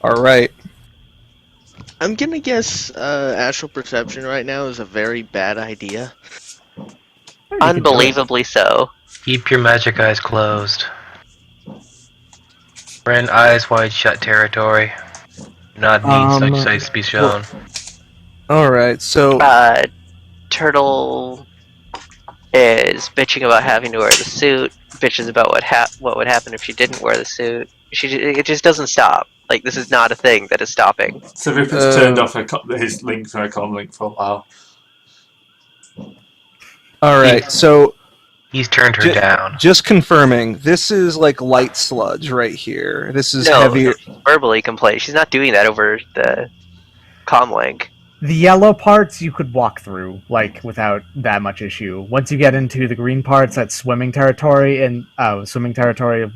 All right. I'm gonna guess astral perception right now is a very bad idea. Oh, you can do it. Unbelievably so. Keep your magic eyes closed. We're in eyes wide shut territory. Not need such sights to be shown. All right. So Turtle is bitching about having to wear the suit. Bitches about what would happen if she didn't wear the suit. It just doesn't stop. Like, this is not a thing that is stopping. So Ripper's turned off his link for a comm link for a while. all right. So He's turned her down. just confirming, this is like light sludge right here. This is No, heavier. verbally complain. She's not doing that over the comm link. The yellow parts you could walk through, like, without that much issue. Once you get into the green parts, that's swimming territory, and swimming territory of...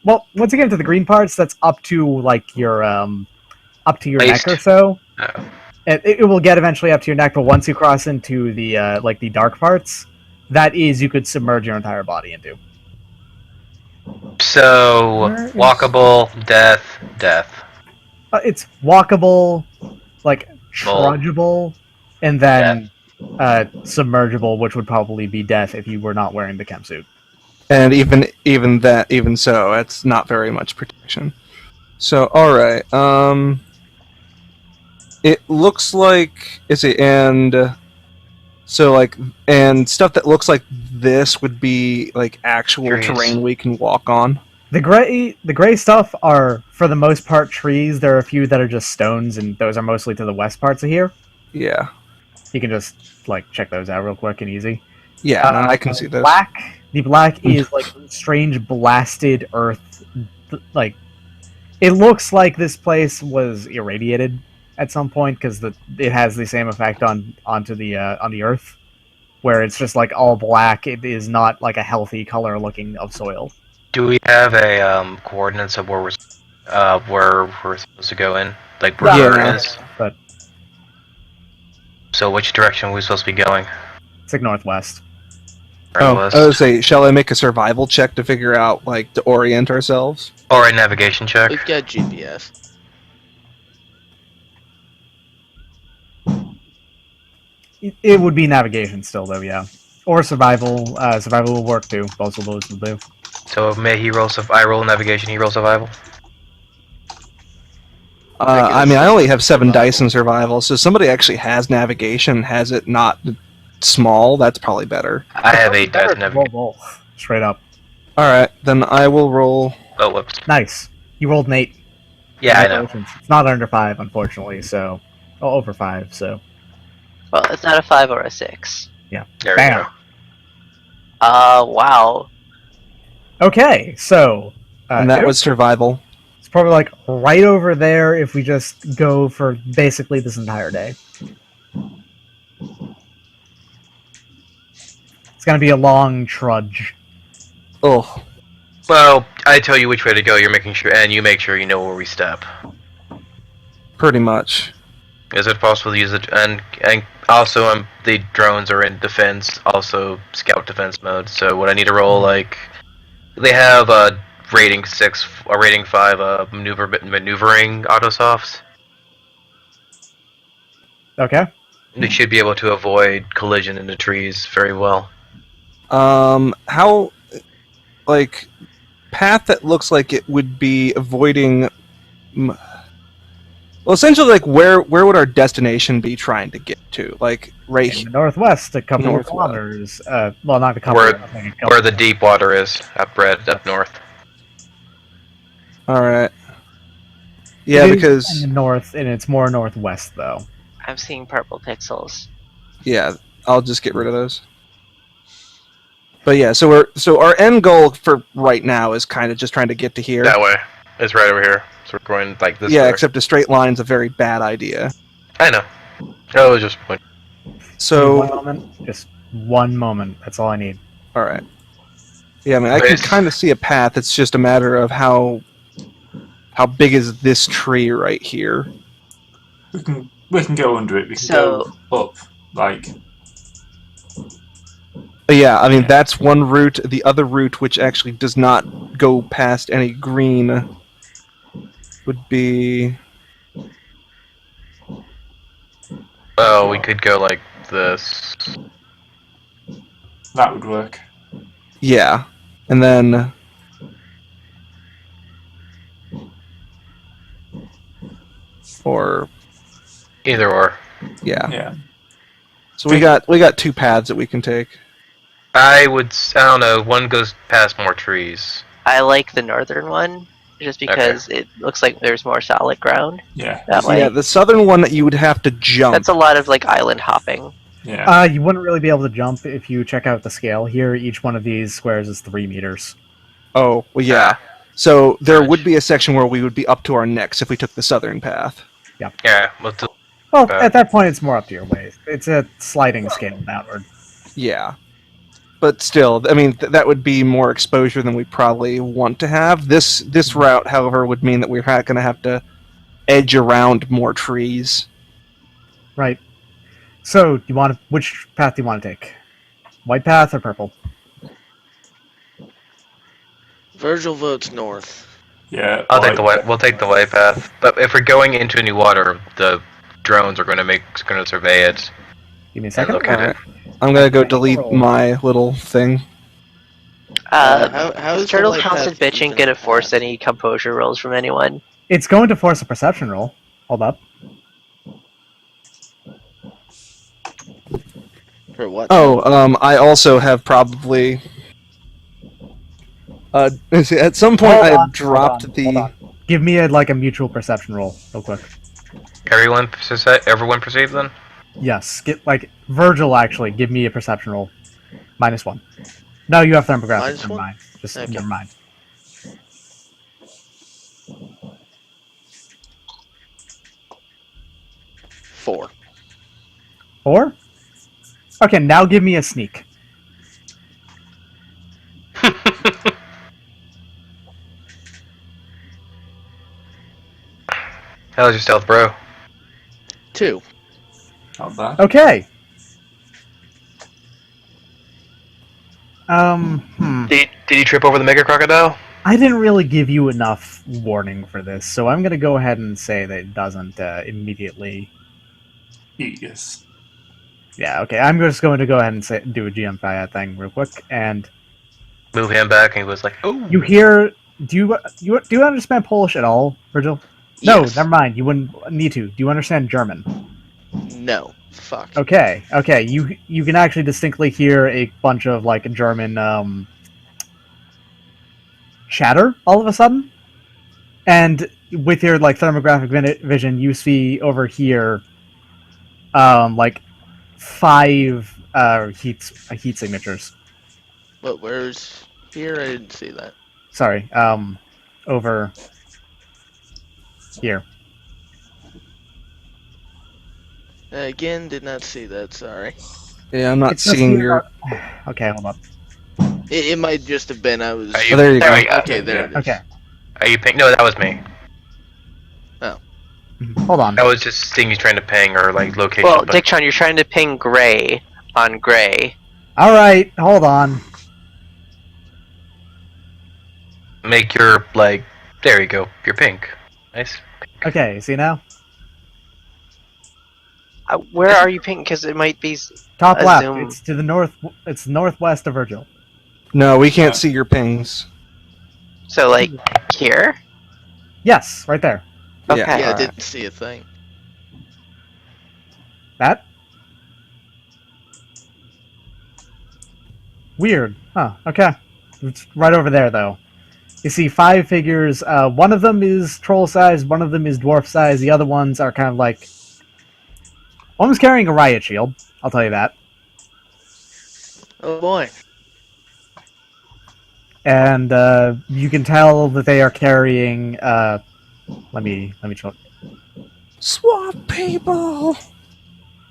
Well, once you get into the green parts, that's up to, like, your Waist. neck or so. Oh. It will get eventually up to your neck, but once you cross into the, like, the dark parts, that is, you could submerge your entire body into. So, Where is- walkable, death. It's walkable, like, trudgeable, and then submergible, which would probably be death if you were not wearing the chem suit. And even so, that's not very much protection. So, all right. It looks like and stuff that looks like this would be like actual Trees. terrain we can walk on. The gray stuff are, for the most part, trees. There are a few that are just stones, and those are mostly to the west parts of here. Yeah, You can just, like, check those out real quick and easy. yeah, no, I can see those. The black is, like, strange blasted earth. Like, it looks like this place was irradiated at some point, because it has the same effect onto the earth, where it's just, like, all black. It is not, like, a healthy color looking of soil. Do we have a coordinates of where we're supposed to go in? Like where Yeah. it is? But So which direction are we supposed to be going? it's like northwest. West? I would say, shall I make a survival check to figure out, like, to orient ourselves? Or a navigation check? We've got GPS. It would be navigation still, though, yeah. Or survival. Survival will work, too. Both of those will do. So may he roll I roll navigation, he roll survival? I mean, I only have 7 dice in survival, so somebody actually has navigation, has it not small, that's probably better. I have 8 dice in Roll, navigation. roll. Straight up. Alright, then I will roll... Oh, whoops. Nice. You rolled an 8. Yeah, I know. Congratulations. It's not under 5, unfortunately, so... Oh, over 5, so... Well, it's not a 5 or a 6. Yeah. There we Bam. go. Wow. Okay, so... and that was survival. It's probably, like, right over there if we just go for basically this entire day. It's gonna be a long trudge. Oh, Well, I tell you which way to go, you're making sure, and you make sure you know where we step. pretty much. Is it possible to use it? And also, the drones are in defense, also scout defense mode. So would I need to roll like? They have a rating 6, a rating 5, maneuvering autosofts. Okay. They should be able to avoid collision in the trees very well. How... like... path that looks like it would be avoiding... Well, essentially, like, where would our destination be trying to get to? Like, right In here? the northwest, a couple of Northwest. kilometers. Well, not a couple. Where- I think a couple. Where the deep water is, up north. Alright. Yeah, It is because... in the north, and it's more northwest, though. I'm seeing purple pixels. Yeah, I'll just get rid of those. But yeah, so our end goal for right now is kind of just trying to get to here. That way. It's right over here. So we're going like this Yeah, way. except a straight line's a very bad idea. I know. That was just a point. One So, moment. Just one moment. That's all I need. alright. Yeah, I mean, I can Nice. kind of see a path. It's just a matter of how big is this tree right here. We can go under it. We can So- go up, like... But yeah, I mean, that's one route. The other route, which actually does not go past any green, would be... Oh, we could go like this. That would work. Yeah, and then or Either or. yeah. Yeah. So we got 2 paths that we can take. I don't know, one goes past more trees. I like the northern one, just because it looks like there's more solid ground Yeah. that way. Yeah, the southern one that you would have to jump. That's a lot of like island hopping. Yeah. You wouldn't really be able to jump if you check out the scale here. Each one of these squares is 3 meters. Oh, well, yeah. So there would be a section where we would be up to our necks if we took the southern path. Yeah, let's do Well, at that point, it's more up to your waist. It's a sliding scale downward. Yeah. But still, I mean, that would be more exposure than we probably want to have. This route, however, would mean that we're going to have to edge around more trees. Right. So, which path do you want to take? White path or purple? Virgil votes north. Yeah. I'll take the white. We'll take the white path. But if we're going into new water, the drones are going to survey it. Give me a second. look at Alright. I'm going to go delete my little thing. How is Is the Turtle white Constant path bitching even gonna a force path? any composure rolls from anyone? It's going to force a perception roll. Hold up. For what? Oh, I also have probably... at some point I have dropped Hold the... on. Give me a mutual perception roll, real quick. Everyone perceive then? Yes, Virgil actually, give me a perception roll. -1. No, you have thermographics. -1? Never mind. Just Okay. never mind. Four. 4? Okay, now give me a sneak. How's your stealth, bro? 2. Not bad. Okay. Did you trip over the mega crocodile? I didn't really give you enough warning for this, so I'm gonna go ahead and say that it doesn't immediately. Yes. Yeah, okay. I'm just going to go ahead and do a GM thing real quick, and Move him back, and he was like, "Oh." you hear. Do you understand Polish at all, Virgil? No, Yes. never mind. You wouldn't need to. Do you understand German? No. Fuck. Okay. You can actually distinctly hear a bunch of German chatter all of a sudden, and with your thermographic vision, you see over here, 5 heat signatures. But where's here? I didn't see that. Sorry, over here. Again, did not see that. Sorry. Yeah, I'm not It's just seeing here- your... Okay, hold up. It might just have been I was. Are Oh, there you go. we go. Okay, there it is. Okay, Are you ping? No, that was me. hold on. I was just seeing you trying to ping or location. Well, but Dicktron, you're trying to ping gray on gray. All right, hold on. make your there you go. Your pink. Nice. Okay, see now? Where are you ping? Because it might be. Top A left. zoom. It's to the north. It's northwest of Virgil. No, we can't see your pings. So here. Yes, right there. Okay. Yeah. Yeah, I didn't see a thing. That? Weird. Huh, okay. It's right over there, though. You see 5 figures. One of them is troll size, one of them is dwarf size, the other ones are kind of one was carrying a riot shield, I'll tell you that. Oh boy. And you can tell that they are carrying... let me check. Swap people!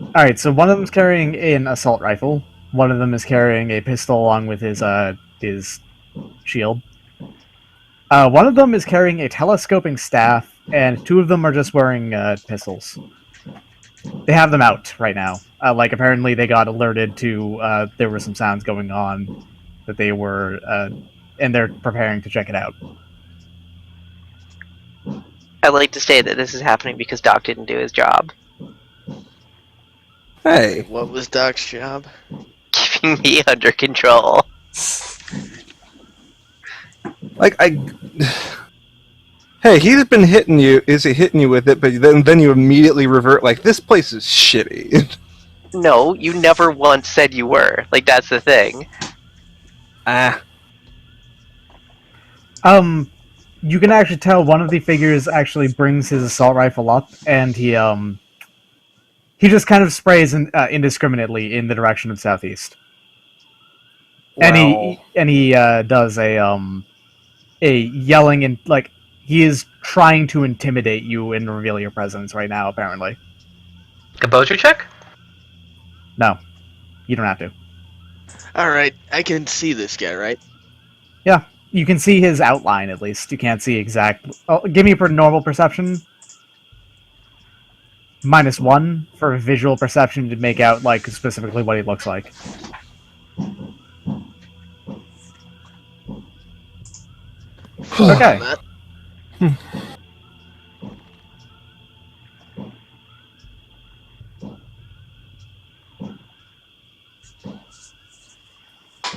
Alright, so one of them is carrying an assault rifle. One of them is carrying a pistol along with his shield. One of them is carrying a telescoping staff, and 2 of them are just wearing pistols. They have them out right now. Apparently they got alerted to there were some sounds going on that they were, and they're preparing to check it out. I'd like to say that this is happening because Doc didn't do his job. Hey, What was Doc's job? Keeping me under control. like I. Hey, he's been hitting you. Is he hitting you with it? But then you immediately revert. Like this place is shitty. No, you never once said you were. Like, that's the thing. Ah. You can actually tell one of the figures actually brings his assault rifle up, and he just kind of sprays indiscriminately in the direction of southeast. And he does a yelling and like he is trying to intimidate you and reveal your presence right now. Apparently, Composure check? no, you don't have to. Alright, I can see this guy, right? Yeah, you can see his outline at least. You can't see exact. Oh, give me a normal perception. -1 for visual perception to make out like specifically what he looks like. Okay.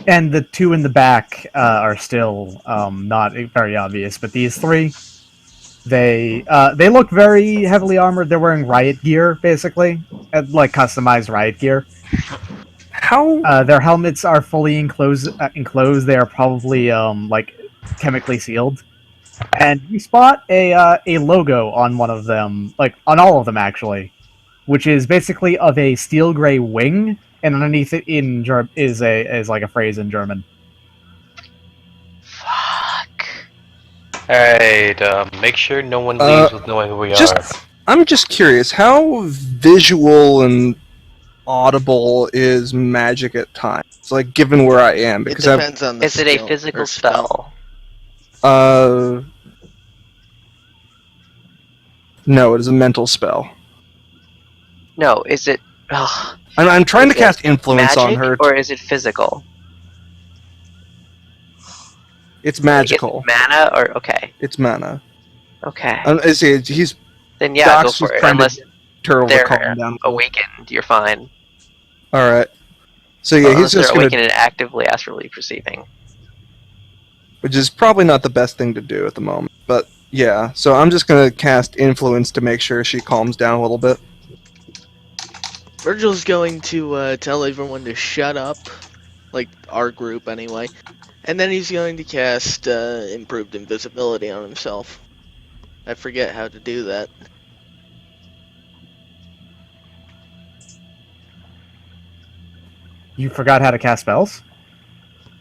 And the two in the back are still not very obvious, but these three, they look very heavily armored. They're wearing riot gear, basically, like customized riot gear. How? Their helmets are fully enclosed. They are probably like chemically sealed. And you spot a logo on one of them, like on all of them actually, which is basically of a steel gray wing, and underneath it is like a phrase in German. Fuck. Alright, make sure no one leaves with knowing who we are. I'm just curious, how visual and audible is magic at times? Like, given where I am, It because depends on the Is it a skill physical or spell? No, it is a mental spell. No, is it... Ugh. I'm trying to Is it cast influence on magic, her. or is it physical? It's Like, is it magical. mana, or... Okay. It's mana. Okay. He's Then yeah, Doc's go for just it. trying to Unless Turtle to they're calm him down. awakened, you're fine. All right. So yeah, Well, he's unless they're just gonna, awakened and actively astrally perceiving. which is probably not the best thing to do at the moment. But yeah, so I'm just gonna cast influence to make sure she calms down a little bit. Virgil's going to tell everyone to shut up, like our group anyway, and then he's going to cast improved invisibility on himself. I forget how to do that. You forgot how to cast spells?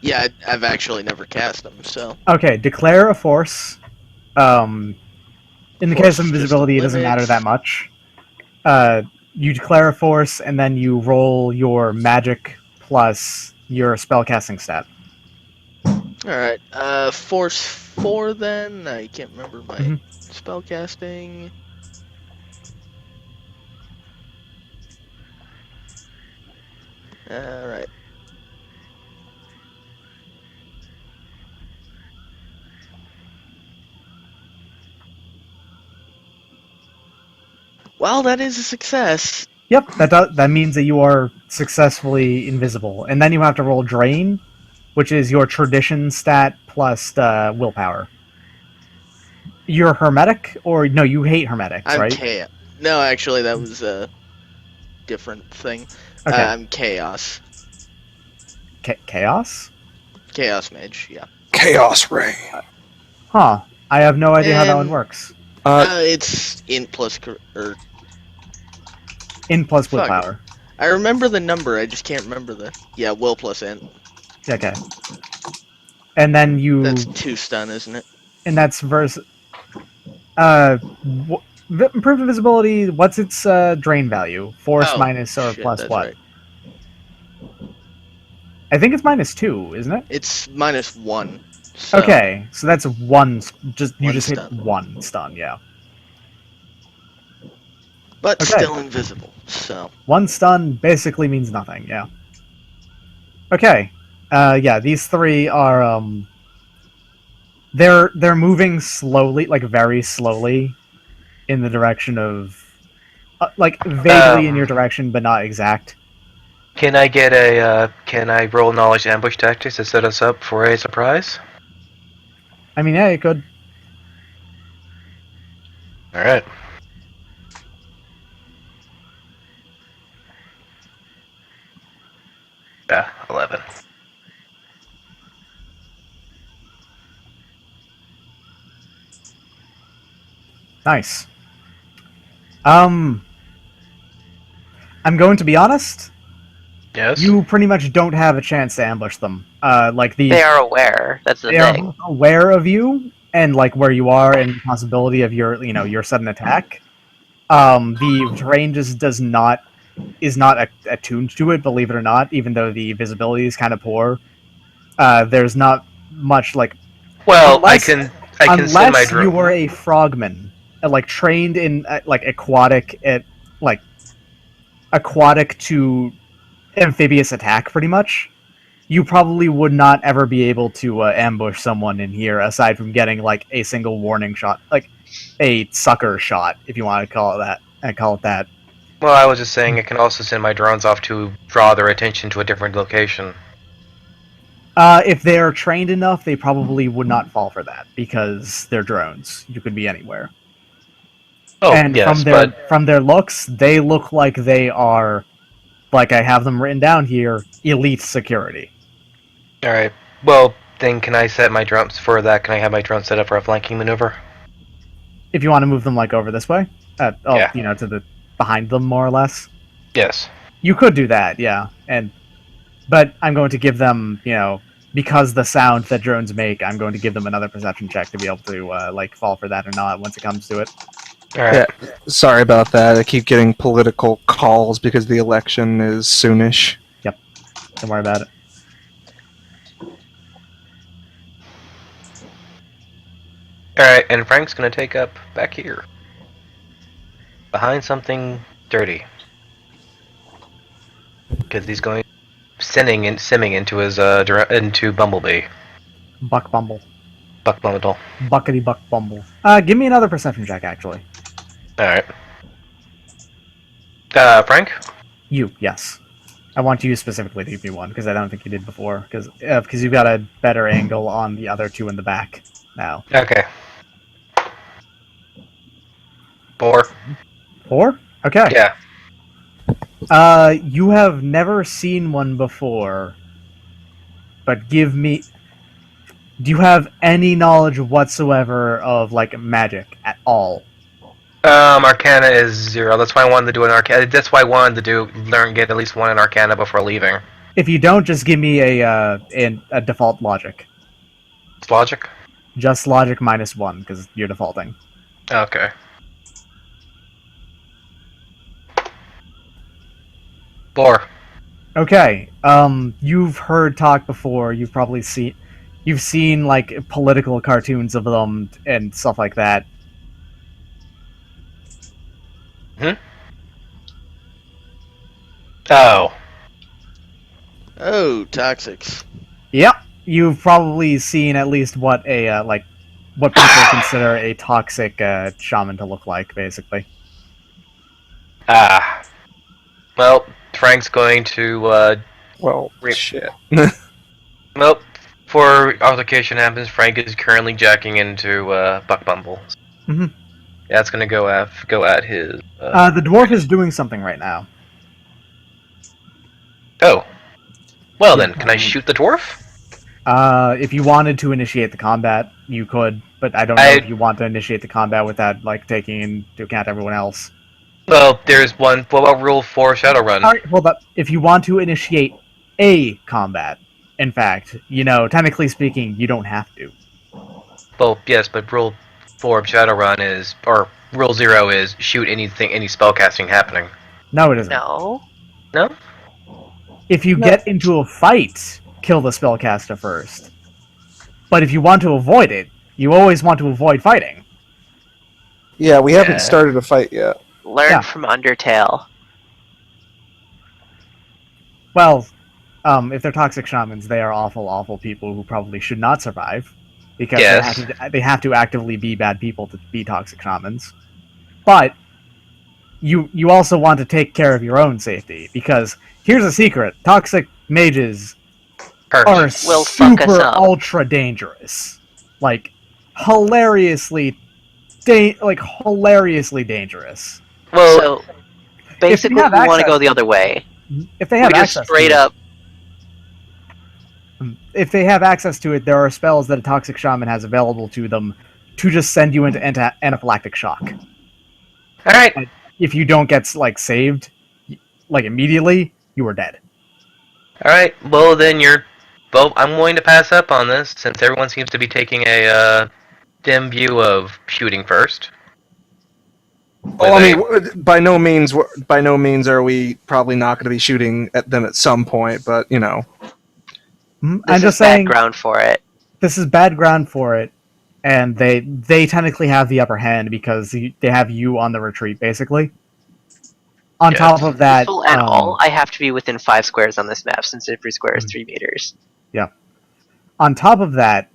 Yeah, I've actually never cast them, so... Okay, declare a force. In the Force case of is just invisibility, a it doesn't limit. matter that much. You declare a force, and then you roll your magic plus your spellcasting stat. Alright, Force 4 then? I can't remember my Mhm. spellcasting. Alright. Well, that is a success. Yep, that means that you are successfully invisible, and then you have to roll drain, which is your tradition stat plus willpower. You're hermetic, or no? You hate hermetics, I'm right? chaos. No, actually, that was a different thing. Okay. I'm chaos. Chaos? Chaos mage, yeah. Chaos Ray. Huh. I have no idea how that one And- works. It's int plus or In plus fuck. willpower. I remember the number. I just can't remember the will plus int. Okay. And then you That's 2 stun, isn't it? and that's versus improved invisibility. What's its drain value? Force Oh, minus or shit, plus that's what? right. I think it's -2, isn't it? It's -1. So Okay, so that's one. You One just hit stun. one stun. Yeah, But Okay. still invisible. So one stun basically means nothing. Yeah. Okay. Yeah, these three are they're moving slowly, like very slowly, in the direction of like vaguely in your direction, but not exact. Can I get can I roll knowledge ambush tactics to set us up for a surprise? I mean, yeah, it could. Alright. Yeah, 11. Nice. I'm going to be honest. Yes? You pretty much don't have a chance to ambush them. They are aware. That's the they are thing. aware of you and like where you are and the possibility of your sudden attack. The terrain just is not attuned to it, believe it or not. Even though the visibility is kind of poor, there's not much like Well, unless I can send my unless you drone. were a frogman, like trained in like aquatic to amphibious attack, pretty much. You probably would not ever be able to ambush someone in here aside from getting like a single warning shot, like a sucker shot, if you want to call it that. Well, I was just saying I can also send my drones off to draw their attention to a different location. If they're trained enough, they probably would not fall for that because they're drones. You could be anywhere. Oh, And yes, from their looks, they look like they are, like I have them written down here, elite security. Alright. Well, then can I set my drones for that? Can I have my drone set up for a flanking maneuver? If you want to move them like over this way, Yeah. to the behind them more or less, Yes. you could do that, yeah. But I'm going to give them, because the sound that drones make, I'm going to give them another perception check to be able to fall for that or not once it comes to it. Alright. Yeah, sorry about that. I keep getting political calls because the election is soonish. Don't worry about it. Alright, and Frank's gonna take up back here. Behind something dirty. Because he's going simming into his into Bumblebee. Buck Bumble. Buck Bumble. Buckety Buck Bumble. Give me another perception check, actually. Alright. Frank? You, yes. I want you specifically to give me one, because I don't think you did before. Because you've got a better angle on the other two in the back now. Okay. 4. 4? Okay. Yeah. You have never seen one before, but give me... Do you have any knowledge whatsoever of, like, magic at all? Arcana is 0. That's why I wanted to do an Arcana. That's why I wanted to get at least one in Arcana before leaving. If you don't, just give me a default logic. It's logic? Just logic -1, because you're defaulting. Okay. Four. Okay. You've heard talk before. You've seen like political cartoons of them and stuff like that. Oh. Oh, toxics. Yep. You've probably seen at least what what people consider a toxic shaman to look like, basically. Ah. Well, Frank's going to, Well, Rip. shit. Well, before altercation happens, Frank is currently jacking into, Buck Bumble. Mhm. Yeah, it's gonna go at his, The dwarf is doing something right now. Oh. Well then, can I shoot the dwarf? If you wanted to initiate the combat, you could, but I don't know if you want to initiate the combat without like taking into account everyone else. Well, there's one. What about Rule 4 Shadowrun? All right, hold up. If you want to initiate a combat, in fact, technically speaking, you don't have to. Well, yes, but Rule 4 of Shadowrun is, or Rule 0 is, shoot any spellcasting happening. No, it isn't. No. No? If you get into a fight, kill the spellcaster first. But if you want to avoid it, you always want to avoid fighting. Yeah, we Yeah. haven't started a fight yet. Learn Yeah. from Undertale. Well, if they're toxic shamans, they are awful, awful people who probably should not survive. Because Yes. they have to actively be bad people to be toxic shamans. But, you also want to take care of your own safety, because here's a secret: toxic mages are Perfect. Will fuck us super up. ultra dangerous, like hilariously dangerous. Well, So basically, have we want to access go the other way. If they We have just access straight to up. if they have access to it, there are spells that a toxic shaman has available to them to just send you into anaphylactic shock. all right. If you don't get like saved, like immediately, you are dead. All right. Well, then Well, I'm going to pass up on this since everyone seems to be taking a dim view of shooting first. Well, I mean, by no means are we probably not going to be shooting at them at some point, but you know. I'm This just is bad saying ground for it. this is bad ground for it, and they technically have the upper hand because they have you on the retreat, basically. On Yes. top of that, Peaceful and all, I have to be within 5 squares on this map since every square is 3 meters. on top of that,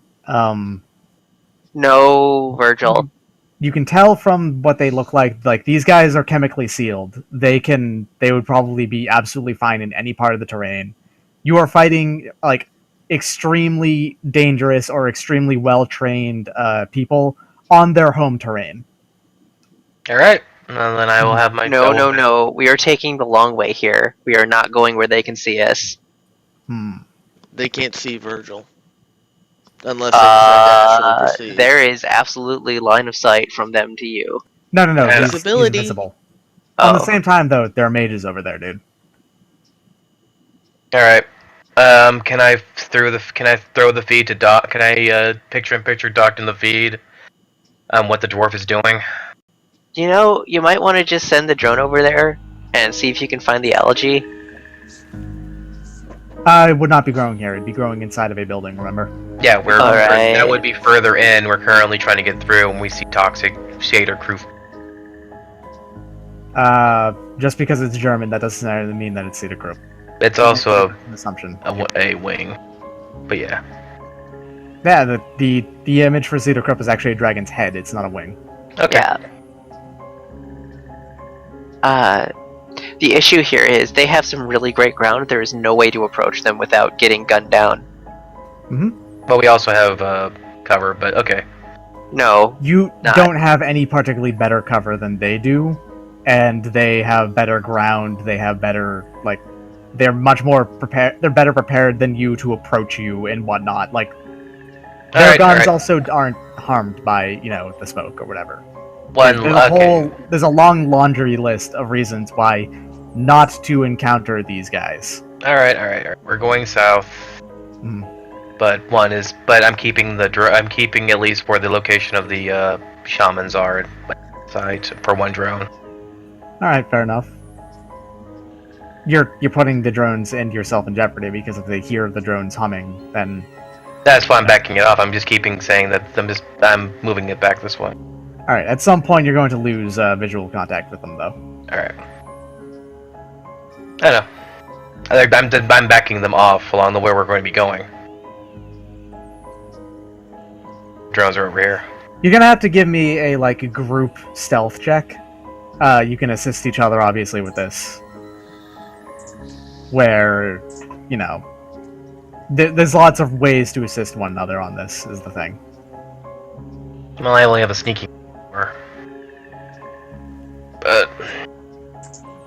No, Virgil. you can tell from what they look like. Like these guys are chemically sealed. They would probably be absolutely fine in any part of the terrain. You are fighting like extremely dangerous or extremely well trained people on their home terrain. All right. Well, then I will have my. No. We are taking the long way here. We are not going where they can see us. They can't see Virgil. Unless they decide to actually proceed. There is absolutely line of sight from them to you. No. Yeah. He's Visibility. invisible. Oh. On the same time, though, there are mages over there, dude. All right. Can I throw the feed to Doc? Can I picture Doc in the feed? What the dwarf is doing. You know, you might want to just send the drone over there and see if you can find the algae. It would not be growing here. It'd be growing inside of a building, remember? Yeah, All right. that would be further in. We're currently trying to get through, and we see toxic shader crew. Just because it's German, that doesn't necessarily mean that it's Cedar Group. It's also An assumption. a wing, but yeah. Yeah, the image for Cedar Group is actually a dragon's head. It's not a wing. Okay. Yeah. The issue here is they have some really great ground. There is no way to approach them without getting gunned down. But we also have cover. But okay. No. You Not. don't have any particularly better cover than they do, and they have better ground. They have better, like, they're much more prepared. They're better prepared than you to approach you and whatnot. Like, their guns also aren't harmed by, the smoke or whatever. There's a long laundry list of reasons why not to encounter these guys. All right. We're going south. But I'm keeping I'm keeping at least where the location of the shamans are at site for one drone. All right, fair enough. You're putting the drones and yourself in jeopardy because if they hear the drones humming, then That's why I'm backing it off. I'm just saying that I'm moving it back this way. all right. At some point, you're going to lose visual contact with them, though. All right. I know. I'm backing them off along the way we're going to be going. Drones are over here. You're gonna have to give me a group stealth check. You can assist each other, obviously, with this. Where, there's lots of ways to assist one another on this, is the thing. Well, I only have a sneaking. But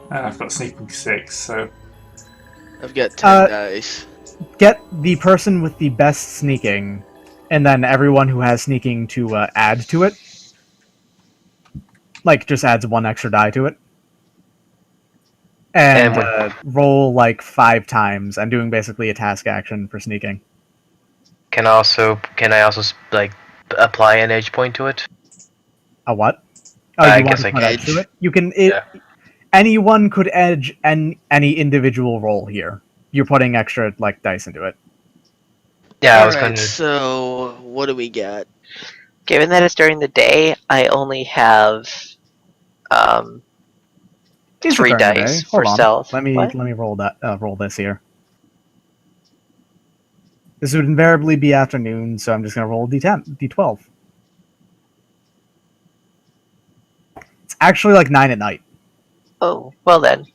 I've got sneaking 6, so I've got 10 dice. Get the person with the best sneaking, and then everyone who has sneaking to add to it. Just adds 1 extra die to it. And roll 5 times. I'm doing basically a task action for sneaking. can I also apply an edge point to it? A what? Oh, I you want guess to I put can edge to edge. it? You can. Yeah. Anyone could edge any individual roll here. You're putting extra dice into it. Yeah, I was Alright, going to. so what do we got? Given that it's during the day, I only have These 3 are during the dice day. for Hold on. stealth. Let me What? roll that. Roll this here. This would invariably be afternoon, so I'm just gonna roll D10, D12. It's actually 9 at night. Oh, well then.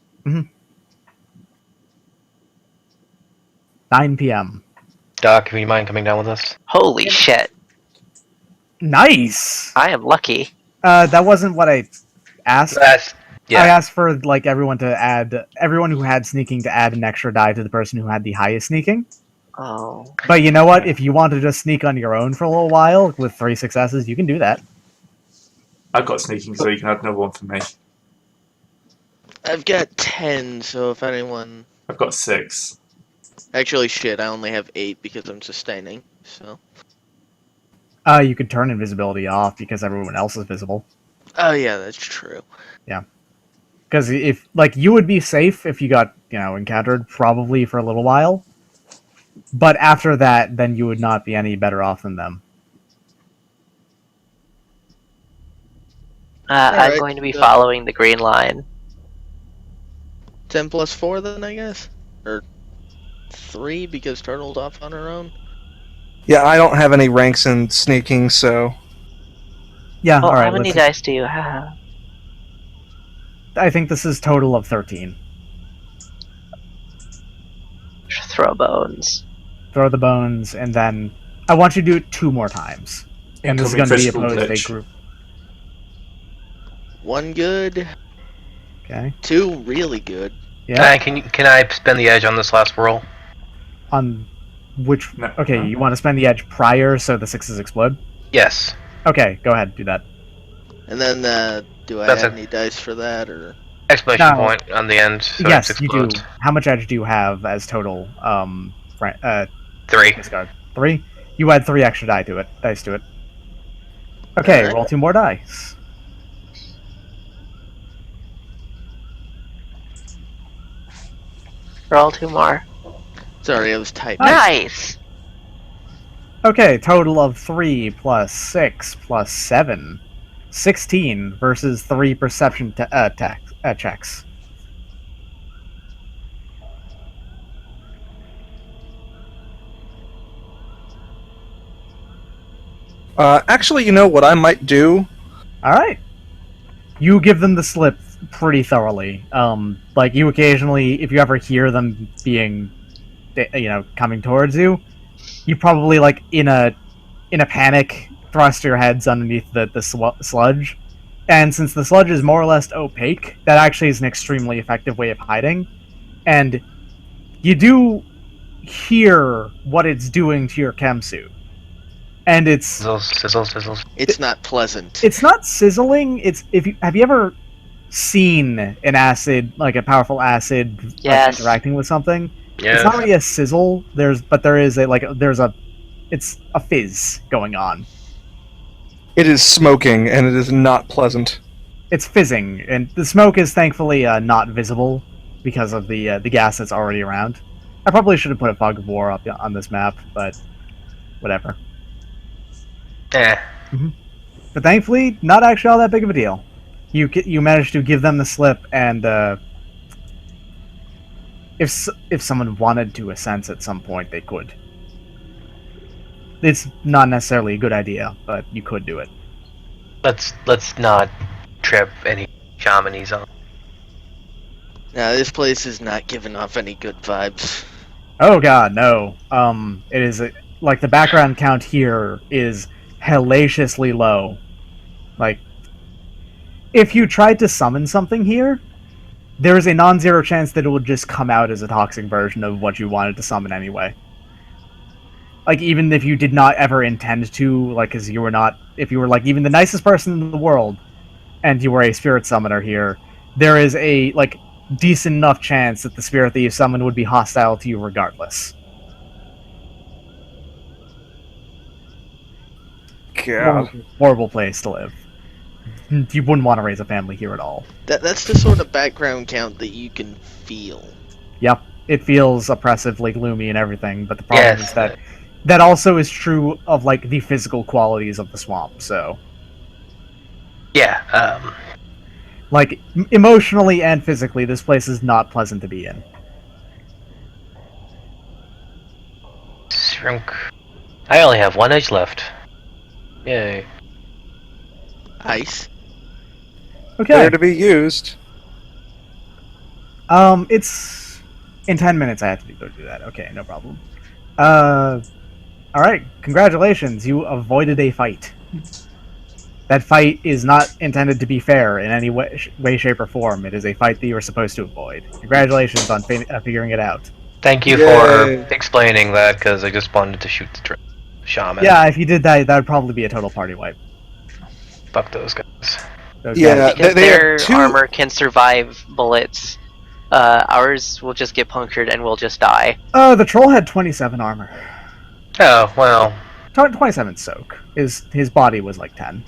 9 p.m. Doc, would you mind coming down with us? Holy shit. Nice. I am lucky. That wasn't what I asked. That's I asked for like everyone who had sneaking to add an extra die to the person who had the highest sneaking. Oh. But you know what? If you want to just sneak on your own for a little while with 3 successes, you can do that. I've got sneaking, so you can add another one for me. I've got 10, so if anyone... I've got 6. Actually, shit, I only have 8 because I'm sustaining, so... You could turn invisibility off because everyone else is visible. Oh, yeah, that's true. Because if you would be safe if you got encountered probably for a little while, but after that, then you would not be any better off than them. I'm Alright, going to be following the green line. 10 plus 4 then, I guess? Or 3 because Turtle's off on her own? Yeah, I don't have any ranks in sneaking, so Yeah, Well, all right. how many dice do you have? I think this is total of 13. Throw bones. Throw the bones, and then I want you to do it 2 more times. And this is Incoming going to be physical opposed to a glitch. group. 1 good, Okay. 2 really good. Yeah. Can I spend the edge on this last roll? On which? No. Okay, you want to spend the edge prior so the 6s explode? Yes. Okay, go ahead, do that. And then, do I That's have it. any dice for that, or... Exclamation No. point on the end. So Yes, it you do. explodes. How much edge do you have as total? 3. Discard 3. You add 3 extra dice to it. Okay, Alright. roll 2 more dice. Roll 2 more. Sorry, I was typing. Nice! Okay, total of 3 plus 6 plus 7. 16 versus 3 perception checks. actually, you know what I might do? Alright. You give them the slip pretty thoroughly. You occasionally, if you ever hear them being, coming towards you, you probably, in a panic, thrust your heads underneath the sludge. And since the sludge is more or less opaque, that actually is an extremely effective way of hiding. And you do hear what it's doing to your chem suit. And it's Sizzles. It's not pleasant. it's not sizzling. Have you ever seen an acid, like a powerful acid, Yes. interacting with something? Yeah. It's not really a sizzle. There's it's a fizz going on. It is smoking, and it is not pleasant. It's fizzing, and the smoke is thankfully not visible because of the gas that's already around. I probably should have put a fog of war up on this map, but whatever. But thankfully, not actually all that big of a deal. You managed to give them the slip, and if someone wanted to ascend at some point, they could. It's not necessarily a good idea, but you could do it. Let's not trip any shamanies on. Now, this place is not giving off any good vibes. Oh god, no. It is the background count here is hellaciously low. If you tried to summon something here, there is a non-zero chance that it would just come out as a toxic version of what you wanted to summon anyway. Even if you did not ever intend to, because you were not, if you were even the nicest person in the world, and you were a spirit summoner here, there is a decent enough chance that the spirit that you summoned would be hostile to you regardless. God. Horrible place to live. You wouldn't want to raise a family here at all. That's the sort of background count that you can feel. Yep, it feels oppressively gloomy and everything, but the problem Yes. is that also is true of the physical qualities of the swamp. So, Yeah. emotionally and physically, this place is not pleasant to be in. Shrunk. I only have 1 edge left. Yay. Ice. Okay. There to be used. It's in 10 minutes. I have to go do that. Okay, no problem. All right. Congratulations, you avoided a fight. That fight is not intended to be fair in any way, shape, or form. It is a fight that you were supposed to avoid. Congratulations on figuring it out. Thank you Yay. for explaining that, because I just wanted to shoot the shaman. Yeah, if you did that, that would probably be a total party wipe. Fuck those guys. Those Yeah. guys- Because they have their two- armor can survive bullets. Ours will just get punctured and we'll just die. The troll had 27 armor. Oh, well. 27 soak. His body was like 10.